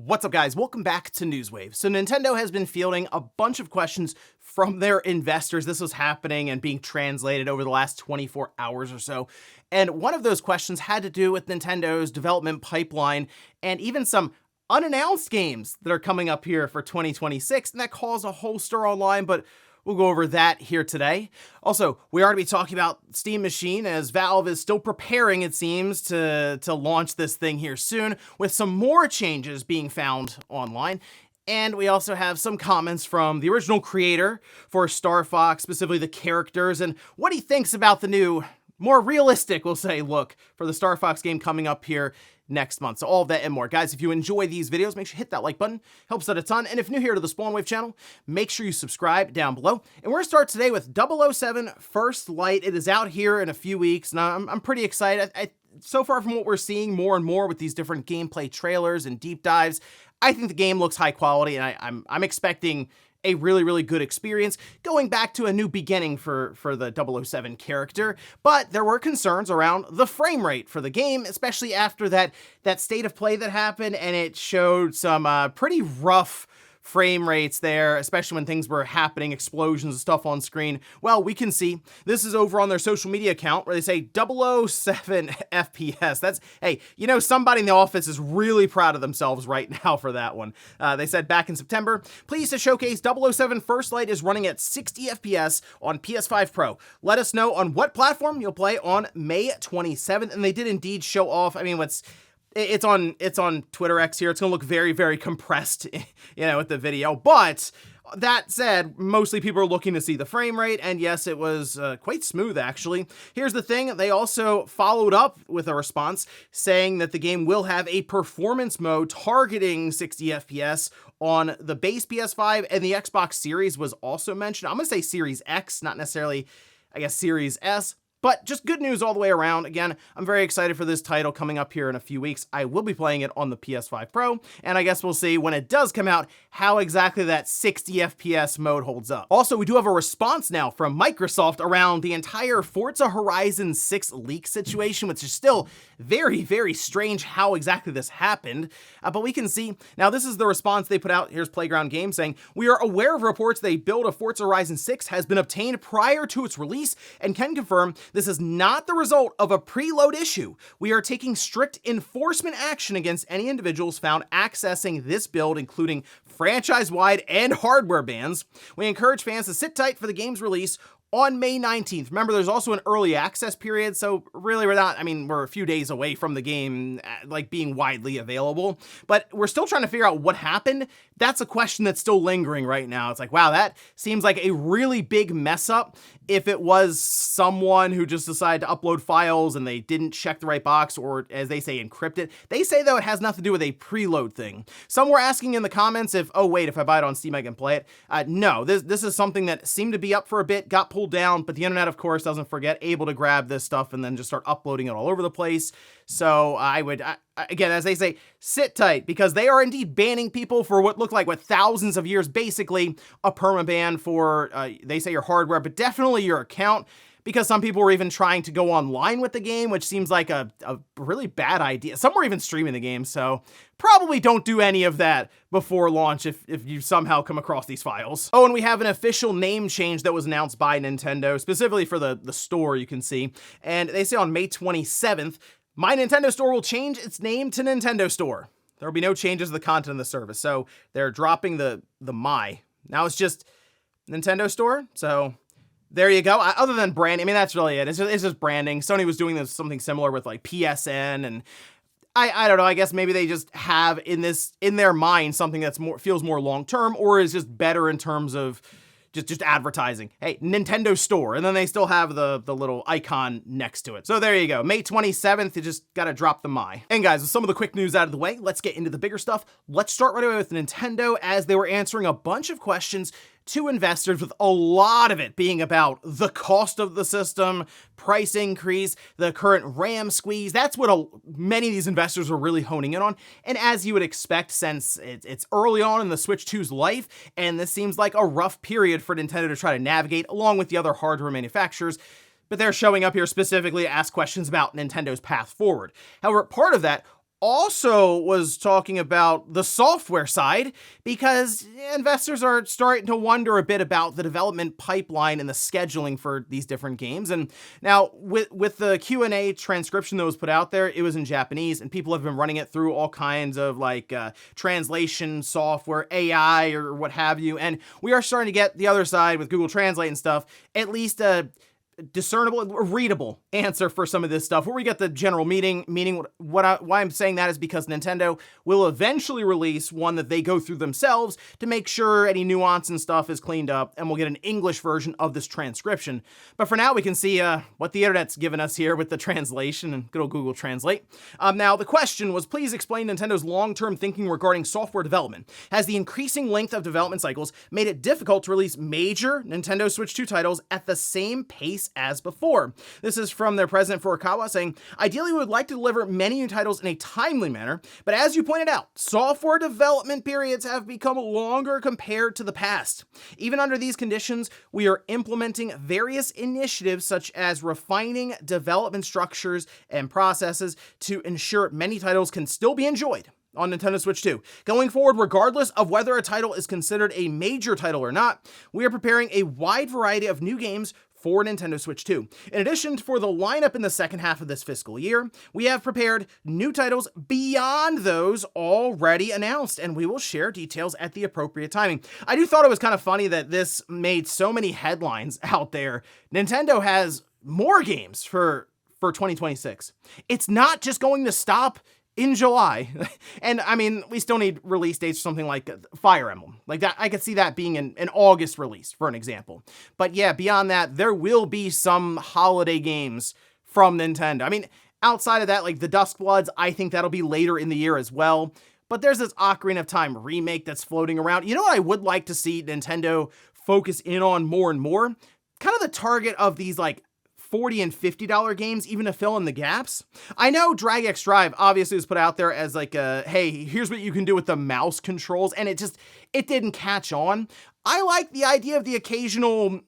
What's up, guys? Welcome back to Newswave. So Nintendo has been fielding a bunch of questions from their investors. This was happening and being translated over the last 24 hours or so. And one of those questions had to do with Nintendo's development pipeline and even some unannounced games that are coming up here for 2026. And that caused a whole stir online, but we'll go over that here today. Also, we are going to be talking about Steam Machine as Valve is still preparing, it seems, to launch this thing here soon, with some more changes being found online. And we also have some comments from the original creator for Star Fox, specifically the characters, and what he thinks about the new, more realistic, we'll say, look for the Star Fox game coming up here next month. So all of that and more. Guys, if you enjoy these videos, make sure you hit that like button. Helps out a ton. And if you're new here to the Spawnwave channel, make sure you subscribe down below. And we're going to start today with 007 First Light. It is out here in a few weeks, and I'm pretty excited. So far from what we're seeing more and more with these different gameplay trailers and deep dives, I think the game looks high quality, and I'm expecting a really, really good experience, going back to a new beginning for the 007 character. But there were concerns around the frame rate for the game, especially after that state of play that happened, and it showed some pretty rough frame rates there, especially when things were happening, explosions and stuff on screen. Well, we can see this is over on their social media account where they say 007 FPS. That's, hey, you know, somebody in the office is really proud of themselves right now for that one. They said back in September, pleased to showcase 007 First Light is running at 60 FPS on PS5 Pro. Let us know on what platform you'll play on May 27th. And they did indeed show off, I mean, it's on Twitter X here. It's gonna look very, very compressed, you know, with the video. But that said, mostly people are looking to see the frame rate, and yes, it was quite smooth, actually. Here's the thing. They also followed up with a response saying that the game will have a performance mode targeting 60 FPS on the base PS5, and the Xbox Series was also mentioned. I'm gonna say Series X, not necessarily, I guess, Series S. But just good news all the way around. Again, I'm very excited for this title coming up here in a few weeks. I will be playing it on the PS5 Pro, and I guess we'll see when it does come out how exactly that 60 FPS mode holds up. Also, we do have a response now from Microsoft around the entire Forza Horizon 6 leak situation, which is still very, very strange how exactly this happened. But we can see, now this is the response they put out. Here's Playground Games saying, we are aware of reports they build of Forza Horizon 6 has been obtained prior to its release and can confirm this is not the result of a preload issue. We are taking strict enforcement action against any individuals found accessing this build, including franchise-wide and hardware bans. We encourage fans to sit tight for the game's release on May 19th. Remember, there's also an early access period, so really we're a few days away from the game like being widely available, but we're still trying to figure out what happened. That's a question that's still lingering right now. It's like, wow, that seems like a really big mess up if it was someone who just decided to upload files and they didn't check the right box, or as they say, encrypt it. They say, though, it has nothing to do with a preload thing. Some were asking in the comments if, oh, wait, if I buy it on Steam, I can play it. No, this is something that seemed to be up for a bit, got pulled down, but the internet, of course, doesn't forget, able to grab this stuff and then just start uploading it all over the place. So I would, again, as they say, sit tight, because they are indeed banning people for what looked like thousands of years, basically a permaban for, they say, your hardware, but definitely your account, because some people were even trying to go online with the game, which seems like a really bad idea. Some were even streaming the game, so probably don't do any of that before launch if you somehow come across these files. Oh, and we have an official name change that was announced by Nintendo, specifically for the store, you can see. And they say on May 27th, My Nintendo Store will change its name to Nintendo Store. There will be no changes to the content of the service. So they're dropping the My. Now it's just Nintendo Store, so there you go. Other than branding, I mean, that's really it. It's just branding. Sony was doing something similar with like PSN, and I don't know. I guess maybe they just have in their mind something that's feels more long term, or is just better in terms of just advertising. Hey, Nintendo Store, and then they still have the little icon next to it. So there you go. May 27th, you just gotta drop the My. And guys, with some of the quick news out of the way, let's get into the bigger stuff. Let's start right away with Nintendo, as they were answering a bunch of questions to investors, with a lot of it being about the cost of the system, price increase, the current RAM squeeze. That's what many of these investors are really honing in on. And as you would expect, since it's early on in the Switch 2's life, and this seems like a rough period for Nintendo to try to navigate, along with the other hardware manufacturers, but they're showing up here specifically to ask questions about Nintendo's path forward. However, part of that also was talking about the software side because investors are starting to wonder a bit about the development pipeline and the scheduling for these different games. And now with the Q&A transcription that was put out there, it was in Japanese, and people have been running it through all kinds of translation software, AI or what have you. And we are starting to get the other side with Google Translate and stuff, at least a discernible, readable answer for some of this stuff, where we get the general meaning. Why I'm saying that is because Nintendo will eventually release one that they go through themselves to make sure any nuance and stuff is cleaned up, and we'll get an English version of this transcription. But for now, we can see what the internet's given us here with the translation and good old Google Translate. Now, the question was, please explain Nintendo's long-term thinking regarding software development. Has the increasing length of development cycles made it difficult to release major Nintendo Switch 2 titles at the same pace as before? This is from their president Furukawa saying, ideally we would like to deliver many new titles in a timely manner, but as you pointed out, software development periods have become longer compared to the past. Even under these conditions, we are implementing various initiatives such as refining development structures and processes to ensure many titles can still be enjoyed on Nintendo Switch 2. Going forward, regardless of whether a title is considered a major title or not, we are preparing a wide variety of new games for Nintendo Switch 2. In addition, for the lineup in the second half of this fiscal year, we have prepared new titles beyond those already announced, and we will share details at the appropriate timing. I do thought it was kind of funny that this made so many headlines out there. Nintendo has more games for 2026. It's not just going to stop in July. And I mean, we still need release dates for something like Fire Emblem. Like that, I could see that being an August release, for an example. But yeah, beyond that, there will be some holiday games from Nintendo. I mean, outside of that, like the Duskbloods, I think that'll be later in the year as well. But there's this Ocarina of Time remake that's floating around. You know what I would like to see Nintendo focus in on more and more? Kind of the target of these like $40 and $50 games, even to fill in the gaps. I know Drag X Drive obviously was put out there as like a, hey, here's what you can do with the mouse controls, and it didn't catch on. I like the idea of the occasional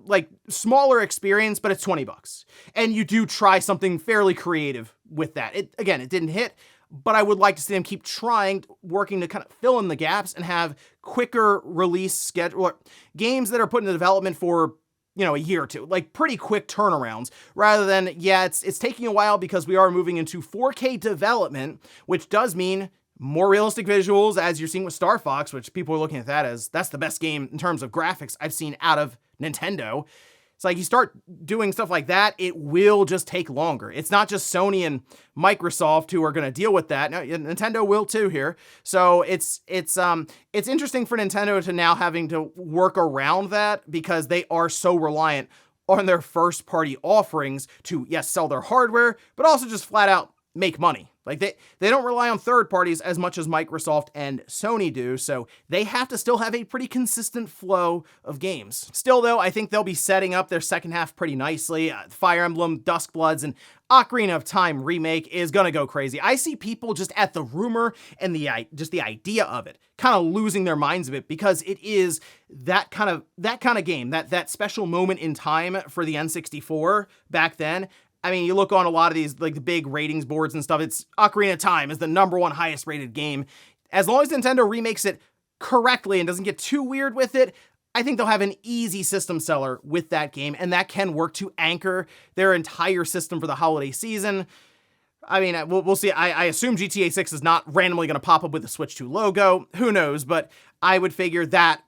like smaller experience, but it's $20. And you do try something fairly creative with that. It didn't hit, but I would like to see them keep trying, working to kind of fill in the gaps and have quicker release schedule, games that are put into development for a year or two, like pretty quick turnarounds, rather than, yeah, it's taking a while because we are moving into 4K development, which does mean more realistic visuals, as you're seeing with Star Fox, which people are looking at that as that's the best game in terms of graphics I've seen out of Nintendo. It's like you start doing stuff like that, it will just take longer. It's not just Sony and Microsoft who are going to deal with that. No, Nintendo will too here. So it's interesting for Nintendo to now having to work around that because they are so reliant on their first party offerings to, yes, sell their hardware, but also just flat out make money. Like they don't rely on third parties as much as Microsoft and Sony do, so they have to still have a pretty consistent flow of games. Still though, I think they'll be setting up their second half pretty nicely. Fire Emblem, Duskbloods, and Ocarina of Time remake is gonna go crazy. I see people just at the rumor and the idea of it kind of losing their minds a bit because it is that kind of game, that special moment in time for the N64 back then. I mean, you look on a lot of these, like the big ratings boards and stuff, it's Ocarina of Time is the #1 highest rated game. As long as Nintendo remakes it correctly and doesn't get too weird with it, I think they'll have an easy system seller with that game, and that can work to anchor their entire system for the holiday season. I mean, we'll see. I assume GTA 6 is not randomly going to pop up with the Switch 2 logo. Who knows? But I would figure that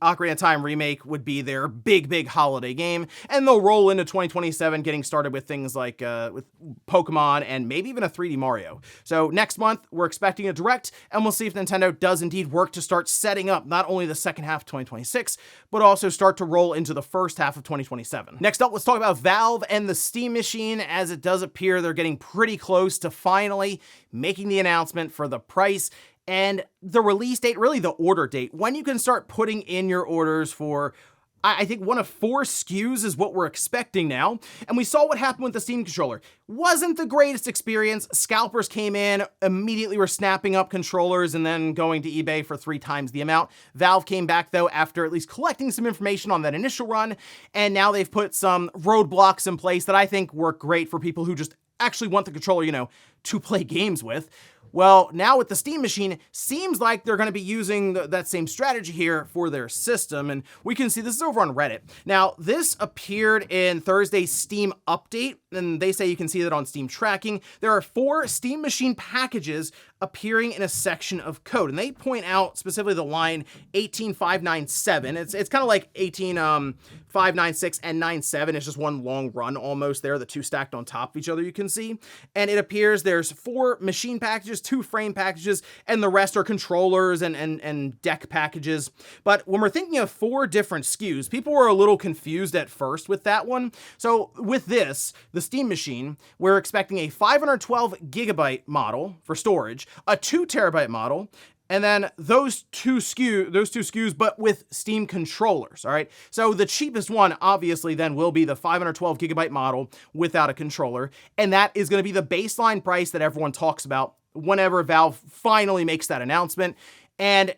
Ocarina of Time remake would be their big holiday game, and they'll roll into 2027 getting started with things like with Pokemon and maybe even a 3D Mario. So next month we're expecting a Direct, and we'll see if Nintendo does indeed work to start setting up not only the second half of 2026 but also start to roll into the first half of 2027. Next up, let's talk about Valve and the Steam Machine, as it does appear they're getting pretty close to finally making the announcement for the price and the release date, really the order date, when you can start putting in your orders for, I think one of 4 SKUs is what we're expecting now. And we saw what happened with the Steam controller. Wasn't the greatest experience. Scalpers came in, immediately were snapping up controllers and then going to eBay for 3 times the amount. Valve came back though after at least collecting some information on that initial run, and now they've put some roadblocks in place that I think work great for people who just actually want the controller, to play games with. Well, now with the Steam Machine, seems like they're going to be using that same strategy here for their system, and we can see this is over on Reddit. Now, this appeared in Thursday's Steam update, and they say you can see that on Steam tracking. There are 4 Steam Machine packages appearing in a section of code, and they point out specifically the line 18597. It's kind of like 18596 and 97. It's just one long run almost there, the 2 stacked on top of each other, you can see. And it appears there's 4 machine packages, 2 frame packages, and the rest are controllers and deck packages. But when we're thinking of 4 different SKUs, people were a little confused at first with that one. So with this, the Steam Machine, we're expecting a 512 gigabyte model for storage, a 2 terabyte model, and then those two SKUs, but with Steam controllers, all right? So the cheapest one, obviously, then will be the 512 gigabyte model without a controller, and that is gonna be the baseline price that everyone talks about whenever Valve finally makes that announcement. And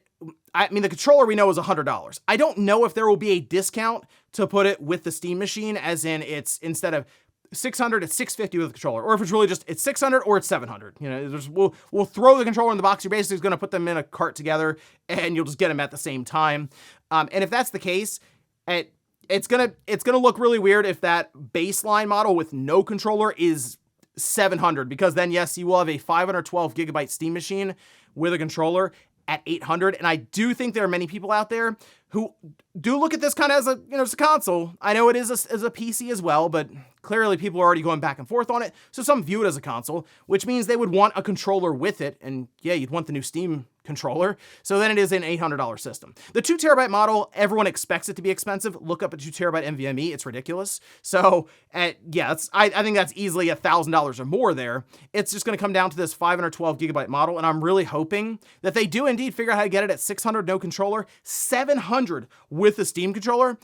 I mean, the controller we know is $100. I don't know if there will be a discount to put it with the Steam Machine, as in it's instead of $600, it's $650 with the controller, or if it's really just it's $600 or it's $700. We'll throw the controller in the box. You're basically going to put them in a cart together, and you'll just get them at the same time. And if that's the case, it's gonna look really weird if that baseline model with no controller is $700, because then yes, you will have a 512 gigabyte Steam Machine with a controller at $800. And I do think there are many people out there who do look at this kind of as it's a console. I know it is as a PC as well, but clearly people are already going back and forth on it. So some view it as a console, which means they would want a controller with it. And yeah, you'd want the new Steam controller. So then it is an $800 system. The 2 terabyte model, everyone expects it to be expensive. Look up a 2 terabyte NVMe. It's ridiculous. So yeah, I think that's easily $1,000 or more there. It's just going to come down to this 512 gigabyte model. And I'm really hoping that they do indeed figure out how to get it at $600, no controller, $700 with the Steam controller.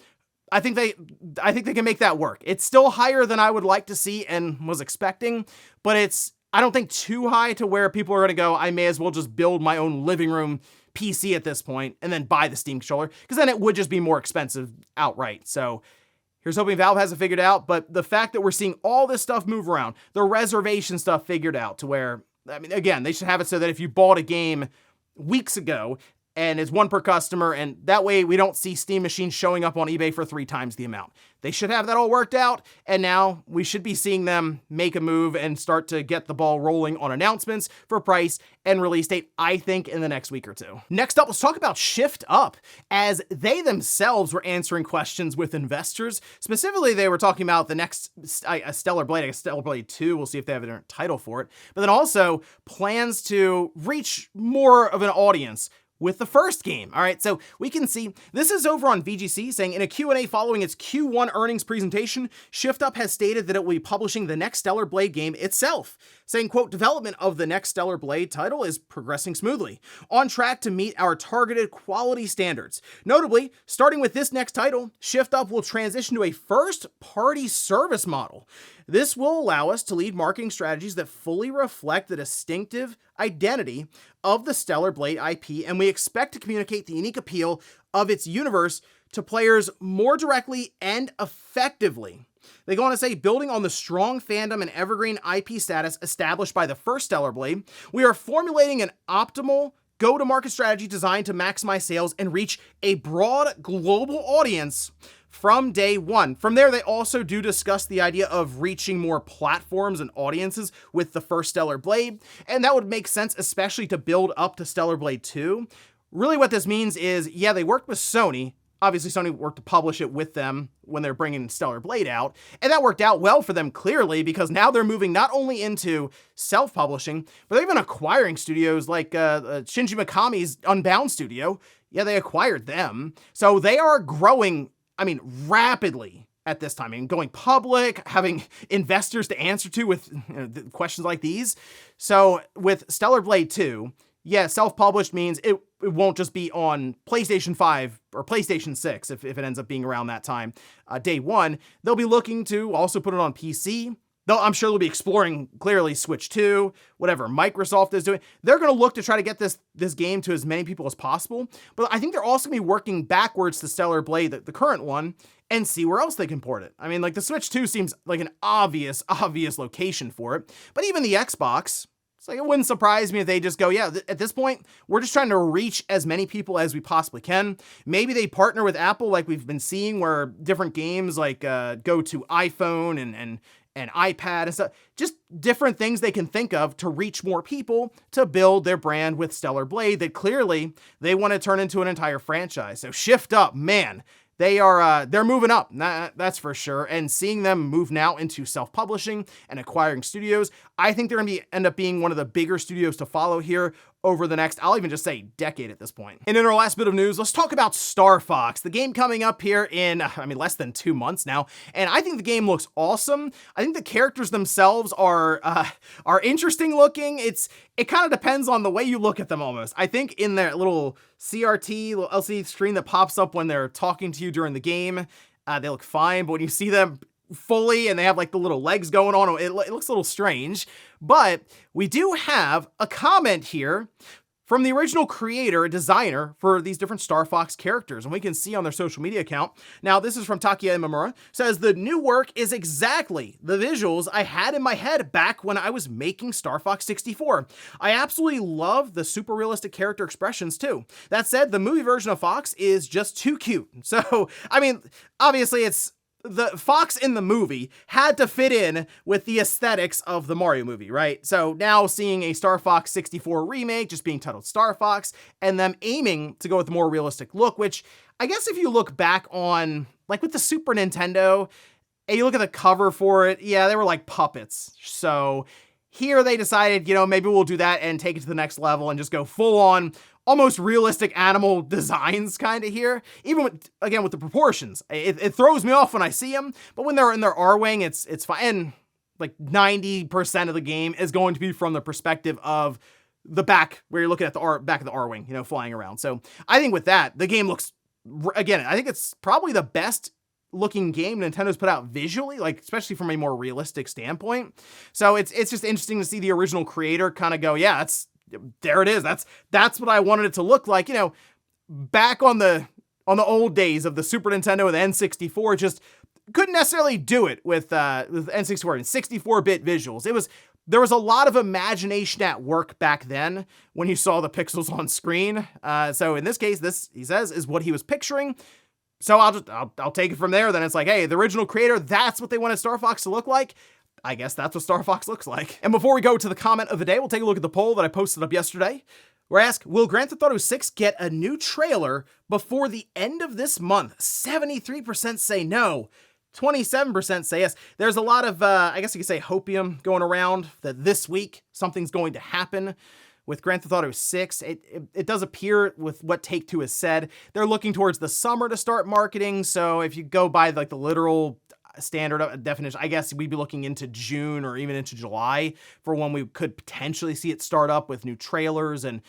I think they can make that work. It's still higher than I would like to see and was expecting, but I don't think too high to where people are going to go, I may as well just build my own living room PC at this point and then buy the Steam controller, because then it would just be more expensive outright. So here's hoping Valve has it figured out. But the fact that we're seeing all this stuff move around, the reservation stuff figured out to where, I mean, again, they should have it so that if you bought a game weeks ago, and it's 1 per customer, and that way we don't see Steam Machines showing up on eBay for 3 times the amount. They should have that all worked out, and now we should be seeing them make a move and start to get the ball rolling on announcements for price and release date, I think, in the next week or 2. Next up, let's talk about ShiftUp, as they themselves were answering questions with investors. Specifically, they were talking about the next Stellar Blade, I guess Stellar Blade 2, we'll see if they have a different title for it, but then also plans to reach more of an audience with the first game. All right, so we can see this is over on VGC saying in a Q&A following its Q1 earnings presentation, ShiftUp has stated that it will be publishing the next Stellar Blade game itself, saying, quote, development of the next Stellar Blade title is progressing smoothly, on track to meet our targeted quality standards. Notably, starting with this next title, ShiftUp will transition to a first-party service model. This will allow us to lead marketing strategies that fully reflect the distinctive identity of the Stellar Blade IP, and we expect to communicate the unique appeal of its universe to players more directly and effectively. They go on to say, building on the strong fandom and evergreen IP status established by the first Stellar Blade, we are formulating an optimal go-to-market strategy designed to maximize sales and reach a broad global audience from day one. From there, they also do discuss the idea of reaching more platforms and audiences with the first Stellar Blade, and that would make sense, especially to build up to Stellar Blade 2. Really what this means is, yeah, they worked with Sony. Obviously, Sony worked to publish it with them when they're bringing Stellar Blade out, and that worked out well for them, clearly, because now they're moving not only into self-publishing, but they've been acquiring studios like Shinji Mikami's Unbound studio. Yeah, they acquired them. So they are growing, I mean, rapidly at this time. I mean, going public, having investors to answer to with questions like these. So with Stellar Blade 2, yeah, self-published means it won't just be on PlayStation 5 or PlayStation 6 if it ends up being around that time. Day one, they'll be looking to also put it on PC, I'm sure they'll be exploring clearly Switch 2, whatever Microsoft is doing. They're going to look to try to get this game to as many people as possible. But I think they're also going to be working backwards to Stellar Blade, the current one, and see where else they can port it. I mean, like the Switch 2 seems like an obvious location for it. But even the Xbox, it's like it wouldn't surprise me if they just go, yeah, at this point, we're just trying to reach as many people as we possibly can. Maybe they partner with Apple like we've been seeing where different games like go to iPhone and iPad and stuff, just different things they can think of to reach more people to build their brand with Stellar Blade that clearly they want to turn into an entire franchise. So ShiftUp, man, they're moving up, that's for sure. And seeing them move now into self-publishing and acquiring studios, I think they're going to end up being one of the bigger studios to follow here over the next, I'll even just say decade at this point. And in our last bit of news, let's talk about Star Fox, the game coming up here in, less than 2 months now. And I think the game looks awesome. I think the characters themselves are interesting looking. It kind of depends on the way you look at them almost. I think in their little CRT, little LCD screen that pops up when they're talking to you during the game, they look fine. But when you see them fully and they have like the little legs going on, it looks a little strange. But we do have a comment here from the original creator, designer for these different Star Fox characters, and we can see on their social media account. Now, this is from Takia Imamura, says the new work is exactly the visuals I had in my head back when I was making Star Fox 64. I absolutely love the super realistic character expressions too. That said, the movie version of Fox is just too cute. So, obviously the Fox in the movie had to fit in with the aesthetics of the Mario movie, right? So now seeing a Star Fox 64 remake just being titled Star Fox and them aiming to go with a more realistic look, which I guess if you look back on, like with the Super Nintendo, and you look at the cover for it, yeah, they were like puppets. So here they decided, maybe we'll do that and take it to the next level and just go full on almost realistic animal designs kind of here. Even with the proportions, it throws me off when I see them, but when they're in their R-Wing, it's fine. And like 90% of the game is going to be from the perspective of the back, where you're looking at the back of the R-Wing, flying around. So I think with that, the game looks, again, I think it's probably the best looking game Nintendo's put out visually, like especially from a more realistic standpoint. So it's just interesting to see the original creator kind of go, yeah, there it is. That's what I wanted it to look like. Back on the old days of the Super Nintendo and the N64, just couldn't necessarily do it with N64 and 64-bit visuals. There was a lot of imagination at work back then when you saw the pixels on screen. So in this case, this, he says, is what he was picturing. So I'll take it from there. Then it's like, hey, the original creator, that's what they wanted Star Fox to look like. I guess that's what Star Fox looks like. And before we go to the comment of the day, we'll take a look at the poll that I posted up yesterday. We're asked, will Grand Theft Auto 6 get a new trailer before the end of this month? 73% say no. 27% say yes. There's a lot of, I guess you could say, hopium going around that this week something's going to happen with Grand Theft Auto 6. It does appear with what Take-Two has said, they're looking towards the summer to start marketing. So if you go by like the literal standard definition, I guess we'd be looking into June or even into July for when we could potentially see it start up with new trailers and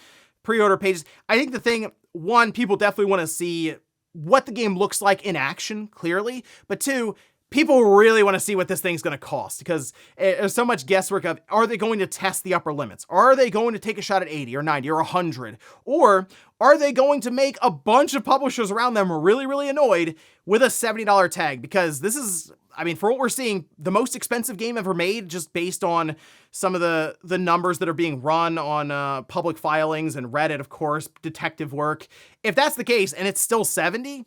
pre-order pages. I think the thing, one, people definitely want to see what the game looks like in action, clearly, but two, people really want to see what this thing's going to cost, because there's so much guesswork of, are they going to test the upper limits? Are they going to take a shot at 80 or 90 or 100? Or are they going to make a bunch of publishers around them really, really annoyed with a $70 tag? Because this is, for what we're seeing, the most expensive game ever made, just based on some of the numbers that are being run on public filings and Reddit, of course, detective work. If that's the case and it's still 70,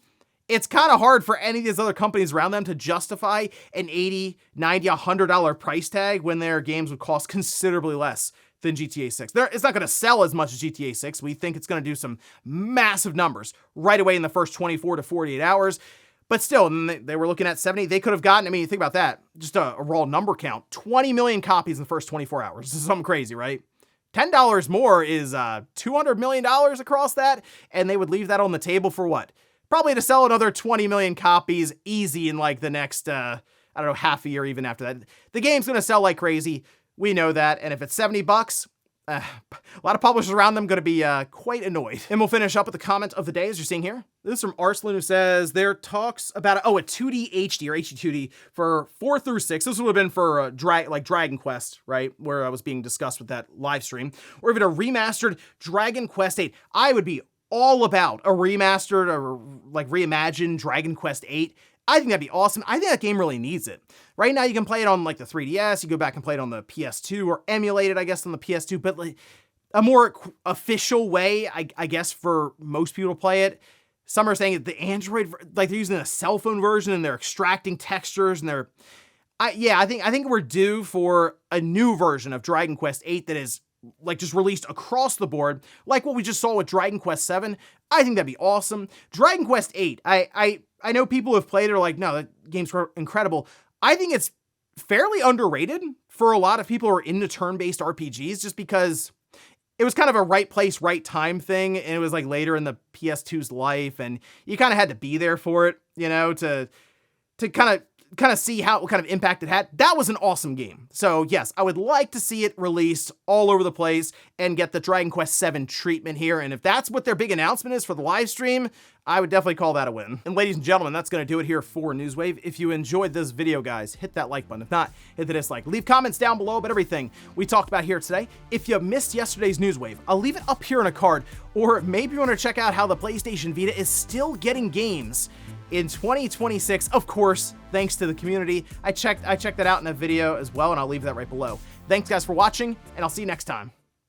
it's kind of hard for any of these other companies around them to justify an $80, $90, $100 price tag when their games would cost considerably less than GTA 6. It's not going to sell as much as GTA 6. We think it's going to do some massive numbers right away in the first 24 to 48 hours. But still, they were looking at 70. They could have gotten, think about that, just a raw number count, 20 million copies in the first 24 hours. This is something crazy, right? $10 more is $200 million across that, and they would leave that on the table for what? Probably to sell another 20 million copies easy in like the next, half a year even after that. The game's going to sell like crazy. We know that. And if it's $70, a lot of publishers around them going to be quite annoyed. And we'll finish up with the comment of the day, as you're seeing here. This is from Arslan, who says there talks about a 2D HD or HD 2D for 4 through 6. This would have been for Dragon Quest, right, where I was being discussed with that live stream, or even a remastered Dragon Quest 8. I would be all about a remastered or reimagined Dragon Quest 8. I think that'd be awesome. I think that game really needs it. Right now, you can play it on the 3DS. You go back and play it on the PS2 or emulate it, I guess, on the PS2. But a more official way, I guess, for most people to play it. Some are saying that the Android, they're using a cell phone version and they're extracting textures and I think we're due for a new version of Dragon Quest 8 that is just released across the board, like what we just saw with Dragon Quest 7. I think that'd be awesome. Dragon Quest 8, I know people have played it are like, no, that game's incredible. I think it's fairly underrated for a lot of people who are into turn-based RPGs, just because it was kind of a right place, right time thing, and it was later in the PS2's life, and you kind of had to be there for it, to kind of see what kind of impact it had. That was an awesome game. So yes, I would like to see it released all over the place and get the Dragon Quest 7 treatment here. And if that's what their big announcement is for the live stream, I would definitely call that a win. And ladies and gentlemen, that's going to do it here for Newswave. If you enjoyed this video, guys, hit that like button. If not, hit the dislike. Leave comments down below about everything we talked about here today. If you missed yesterday's Newswave, I'll leave it up here in a card, or maybe you want to check out how the PlayStation Vita is still getting games in 2026, of course, thanks to the community. I checked that out in a video as well, and I'll leave that right below. Thanks, guys, for watching, and I'll see you next time.